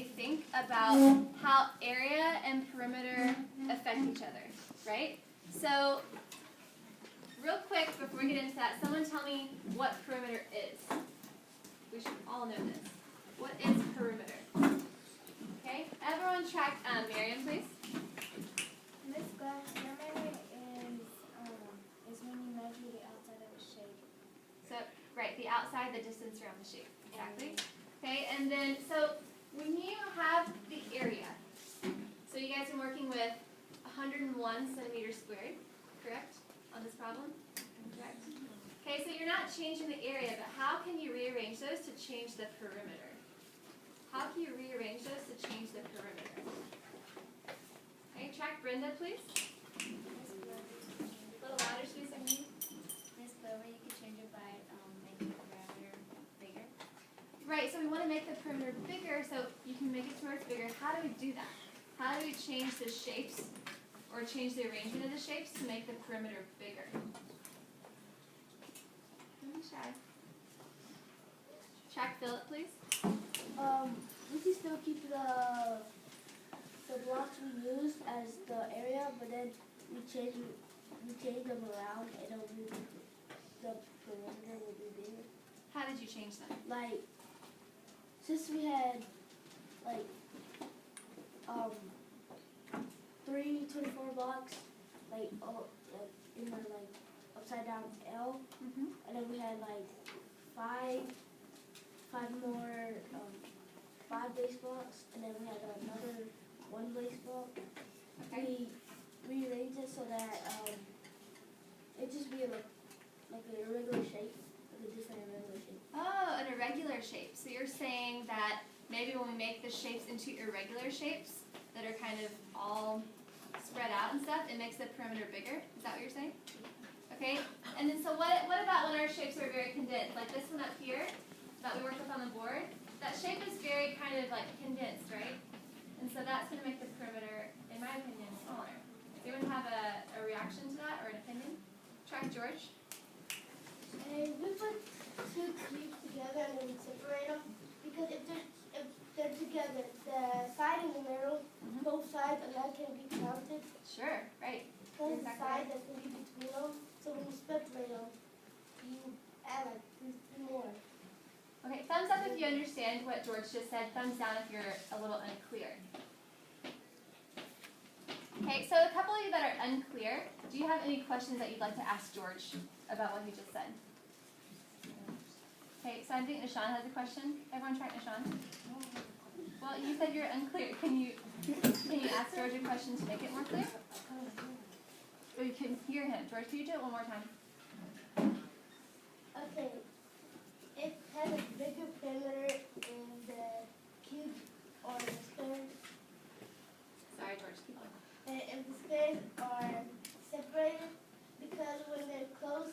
think about how area and perimeter affect each other, right? So, real quick, before we get into that, someone tell me what perimeter is. We should all know this. What is perimeter? Okay, everyone track Miriam, please. Miss Glass, perimeter is when you measure the outside of a shape. So, right, the outside, the distance around the shape. Exactly. Okay, and then, so when you have the area, so you guys are working with 101 centimeters squared, correct, on this problem? Correct. Okay, so you're not changing the area, but how can you rearrange those to change the perimeter? How can you rearrange those to change the perimeter? Okay, track Brenda, please. A little louder, please. Miss Clover, you can change it by making the perimeter bigger. Right, so we want to make the perimeter bigger, so you can make it to where it's bigger. How do we do that? How do we change the shapes, or change the arrangement of the shapes to make the perimeter bigger? Don't be shy. Track Philip, please. We can still keep the blocks we used as the area, but then we change them around, and it'll be the perimeter will be bigger. How did you change them? Like, since we had like 3 24 blocks, like in the like upside down L, and then we had like five more 5 base blocks, and then we had another 1 base block. Okay. We rearranged it so that it just be like a irregular shape, like a different irregular shape. Oh, an irregular shape. So you're saying that maybe when we make the shapes into irregular shapes that are kind of all spread out and stuff, it makes the perimeter bigger? Is that what you're saying? Okay, and then so what about when our shapes are very condensed, like this one up here that we worked with on the board? That shape is very kind of like condensed, right? And so that's going to make the perimeter, in my opinion, smaller. Does anyone have a reaction to that or an opinion? Track George. And we put 2 cubes together and then we separate them because if they're together, the side in the middle, both sides, and that can be counted. Sure, right. Plus the Exactly. side that's going to be between them. So when you separate them, you add like 3 more. Okay, thumbs up if you understand what George just said. Thumbs down if you're a little unclear. Okay, so a couple of you that are unclear, do you have any questions that you'd like to ask George about what he just said? Okay, so I think Nishan has a question. Everyone track Nishan. Well, you said you're unclear. Can you ask George a question to make it more clear? Or you can hear him. George, can you do it one more time? Okay. It has a bigger perimeter in the cube or the square. Sorry, George, keep going. And if the squares are separated, because when they're close,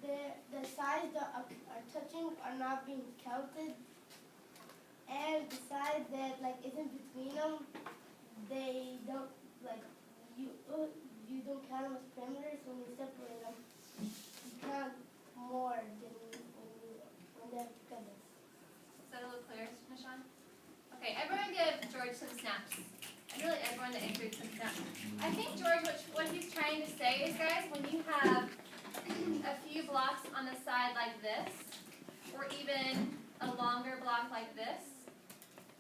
the sides that are touching are not being counted, and the side that like isn't between them, they don't like you don't count them as perimeters. When you separate them, you count more than when they're together. Is that a little clear, Nishan? Okay, everyone give George some snaps. And really everyone that answered some snaps. I think George, what he's trying to say is, guys, when you have a few blocks on the side like this, or even a longer block like this,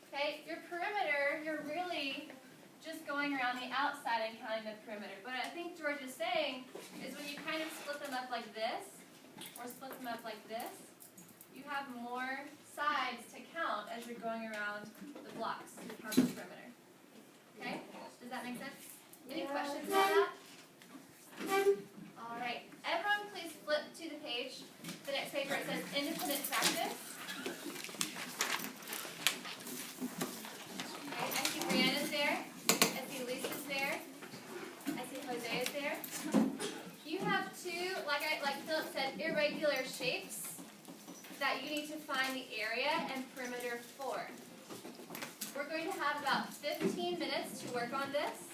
okay, your perimeter, you're really just going around the outside and counting the perimeter. But I think George is saying is when you kind of split them up like this, or split them up like this, you have more sides to count as you're going around the blocks to count the perimeter. Okay? Does that make sense? Any questions about that? All right. Everyone please flip to the page, the next page where it says independent practice. Okay, I see Brianna's there. I see Lisa's there. I see Jose is there. You have 2, like Philip said, irregular shapes that you need to find the area and perimeter for. We're going to have about 15 minutes to work on this.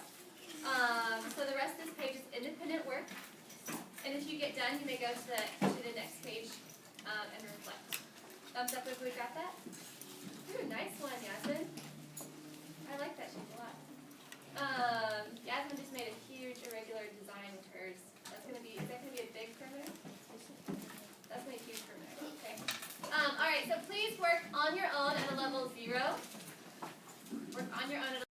So the rest of this page is independent work. And if you get done, you may go to the next page and reflect. Thumbs up if we got that. Ooh, nice one, Yasmin. please work on your own at a level 0? Work on your own at a